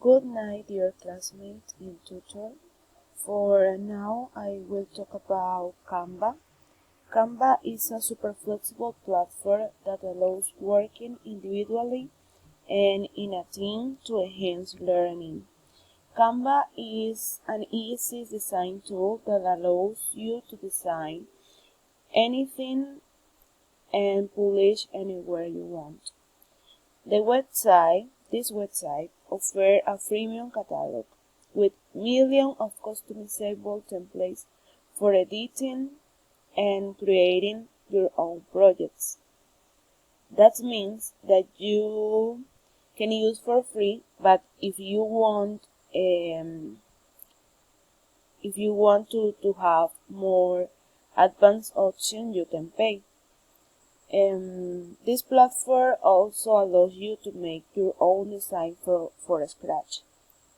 Good night, dear classmates and tutor. For now, I will talk about Canva. Canva is a super flexible platform that allows working individually and in a team to enhance learning. Canva is an easy design tool that allows you to design anything and publish anywhere you want. This website offers a freemium catalog with millions of customizable templates for editing and creating your own projects. That means that you can use for free, but if you want to have more advanced options, you can pay. This platform also allows you to make your own design for scratch,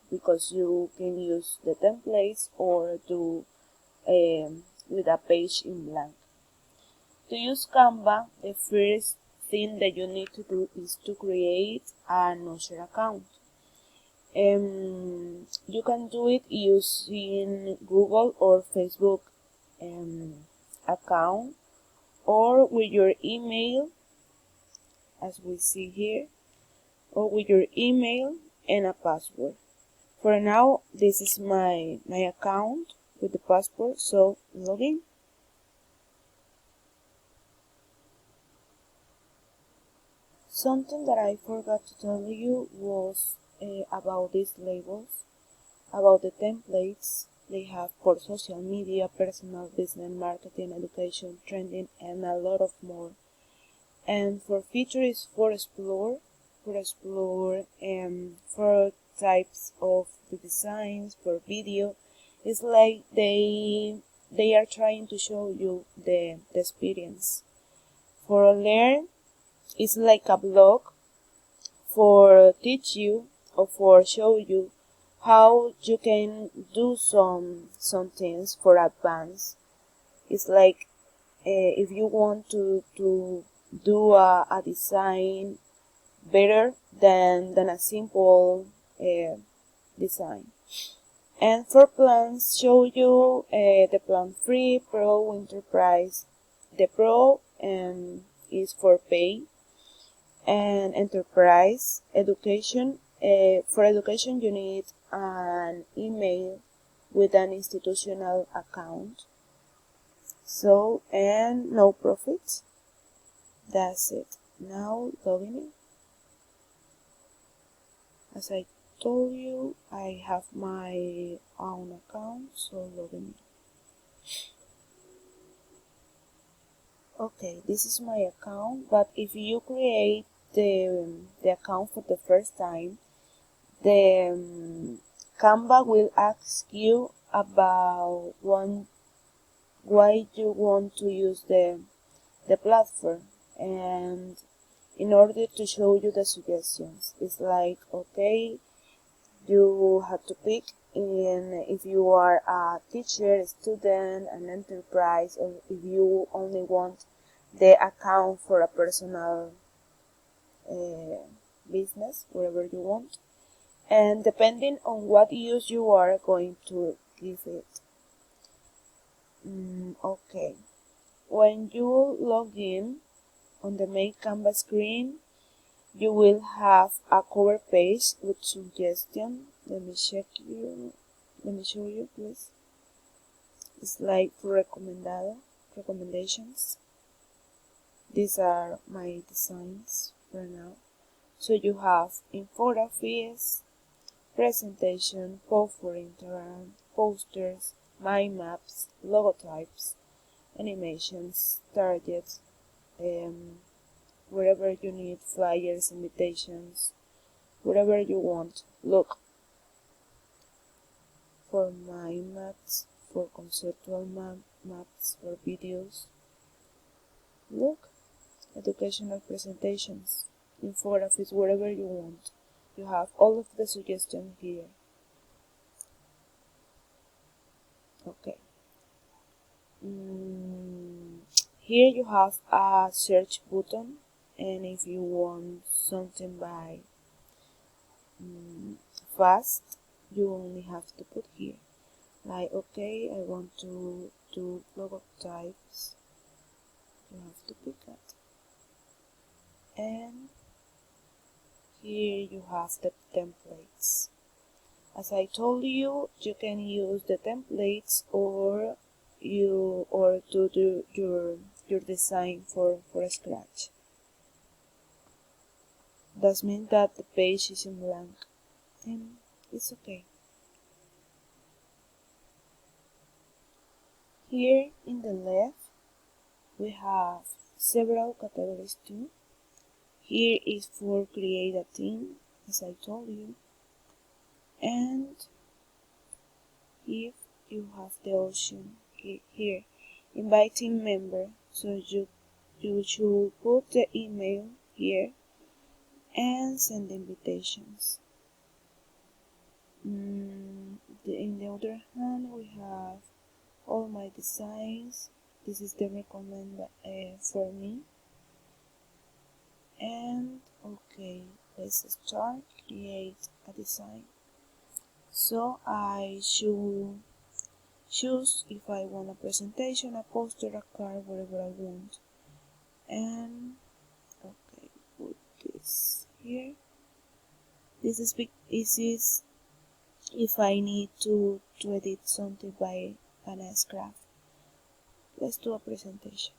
because you can use the templates or do with a page in blank. To use Canva, the first thing that you need to do is to create an user account. You can do it using Google or Facebook account, or with your email, as we see here, or with your email and a password. For now, this is my account with the password, so login. Something that I forgot to tell you was about these labels, about the templates they have for social media, personal, business, marketing, education, trending, and a lot of more. And for features for explore for types of the designs, for video. It's like they are trying to show you the experience. For learn, it's like a blog for teach you or for show you how you can do some things for advance. It's like if you want to do a design better than a simple design. And for plans, show you the plan free, pro, enterprise. The pro is for pay, and enterprise education. For education, you need an email with an institutional account. So, and no profits. That's it. Now logging in. As I told you, I have my own account, so logging in. Okay, this is my account, but if you create the account for the first time, the Canva will ask you about why you want to use the platform, and in order to show you the suggestions, it's like, okay, you have to pick in if you are a teacher, a student, an enterprise, or if you only want the account for a personal business, wherever you want. And depending on what use you are going to give it. Okay. When you log in on the main Canva screen, you will have a cover page with suggestion. Let me show you, please. It's like for recommendations. These are my designs for now. So you have infographics, presentation, post for Instagram, posters, mind maps, logotypes, animations, targets, wherever you need, flyers, invitations, whatever you want. Look, for mind maps, for conceptual maps, for videos. Look, educational presentations, infographics, whatever you want. You have all of the suggestions here. Okay. Here you have a search button, and if you want something by fast, you only have to put here, like, okay, I want to do logo types, you have to pick that, and here you have the templates. As I told you, you can use the templates or to do your design for scratch. That means that the page is in blank, and it's okay. Here in the left, we have several categories too. Here is for create a team, as I told you, and if you have the option here, invite team member, so you should put the email here and send invitations. In the other hand, we have all my designs. This is the recommend for me. And okay, let's start create a design. So I should choose if I want a presentation, a poster, a card, whatever I want. And okay, put this here. This is if I need to edit something by an S-Craft. Let's do a presentation.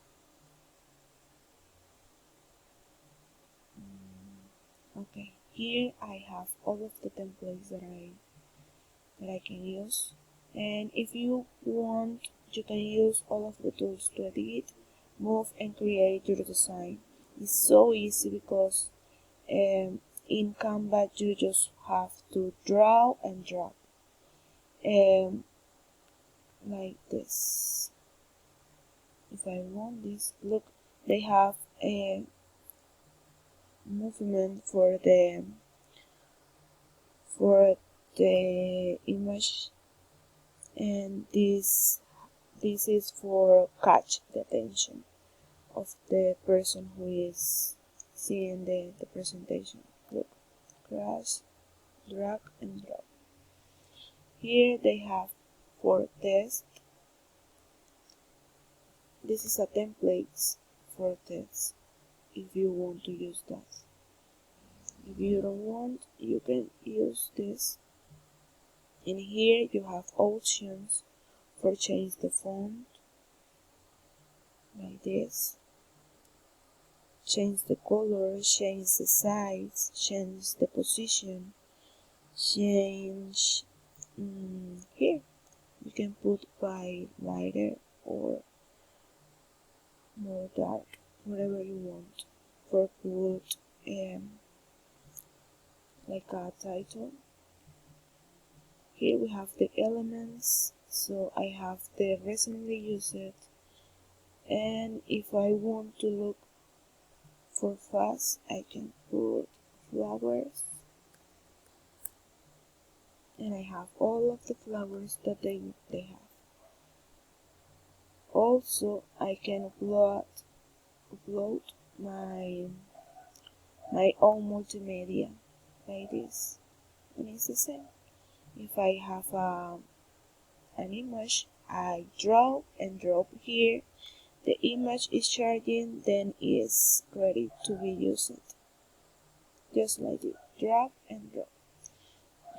Okay, here I have all of the templates that I can use, and if you want, you can use all of the tools to edit, move, and create your design. It's so easy because in Canva you just have to draw and drag, like this. If I want this, look, they have a movement for the image, and this is for catch the attention of the person who is seeing the presentation. Look, crash, drag and drop. Here they have for test. This is a template for test if you want to use that. If you don't want, you can use this. And here you have options for change the font, like this, change the color, change the size, change the position, change here you can put by lighter or more dark, whatever you want. For put like a title. Here we have the elements, so I have the recently used, and if I want to look for fast, I can put flowers, and I have all of the flowers that they have. Also, I can upload my own multimedia like this, and it's the same. If I have an image, I draw and drop here. The image is charging, then is ready to be used. Just like this, drag and drop.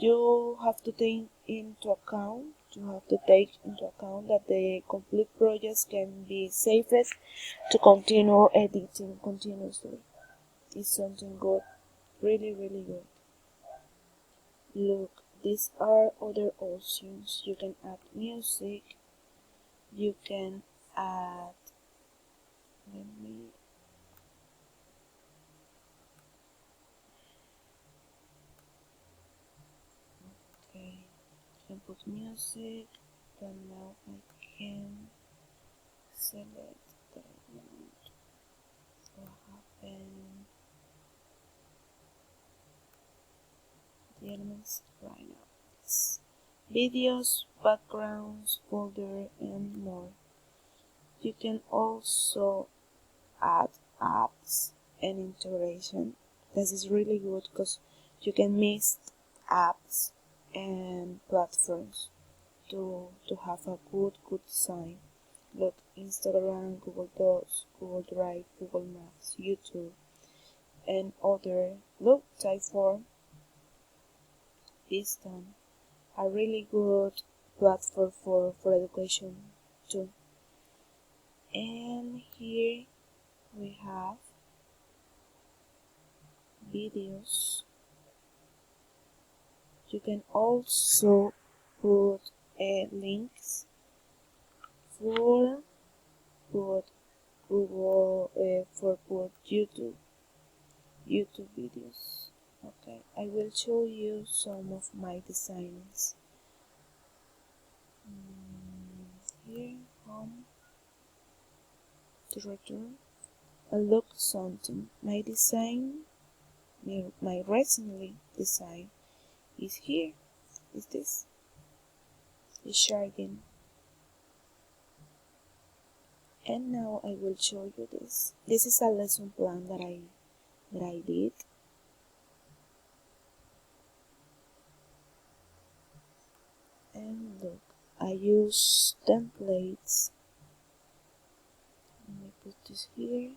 You have to take into account that the complete projects can be saved to continue editing continuously. It's something good, really good. Look, these are other options. You can add music, you can add, okay, you can put music, then now I can select that I want what happen the elements right now. Videos, backgrounds, folder, and more. You can also add apps and integration. This is really good because you can mix apps and platforms to have a good design. Look, Instagram, Google Docs, Google Drive, Google Maps, YouTube, and other. Look, Typeform is done. A really good platform for education too. And here we have videos. You can also put links for put Google for put YouTube videos. Okay, I will show you some of my designs. Here, home, to return. And look something. My design, my recently design is here. Is this? Is sharking. And now I will show you this. This is a lesson plan that I did. And look, I use templates. Let me put this here.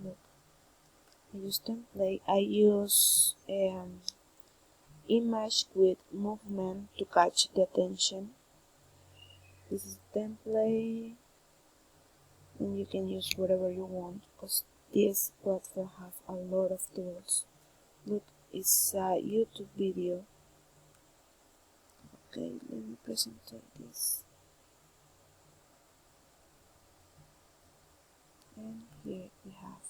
Look, I use template. I use image with movement to catch the attention. This is template, and you can use whatever you want because this platform have a lot of tools. Look, it's a YouTube video. Okay, let me present this. And here we have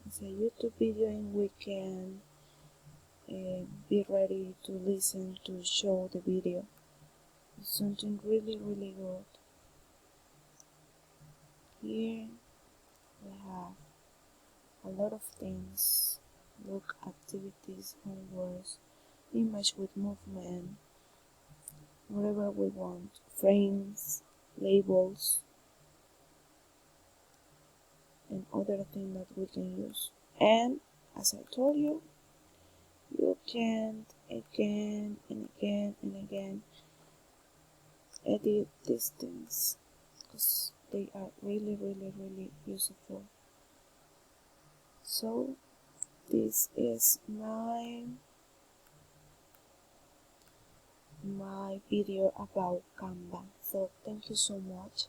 it's a YouTube video, and we can be ready to listen to show the video. It's something really good. Here we have a lot of things. Look, activities, homeworks, image with movement, whatever we want, frames, labels, and other things that we can use. And as I told you, you can again and again edit these things because they are really useful. So this is my video about Canva. So thank you so much.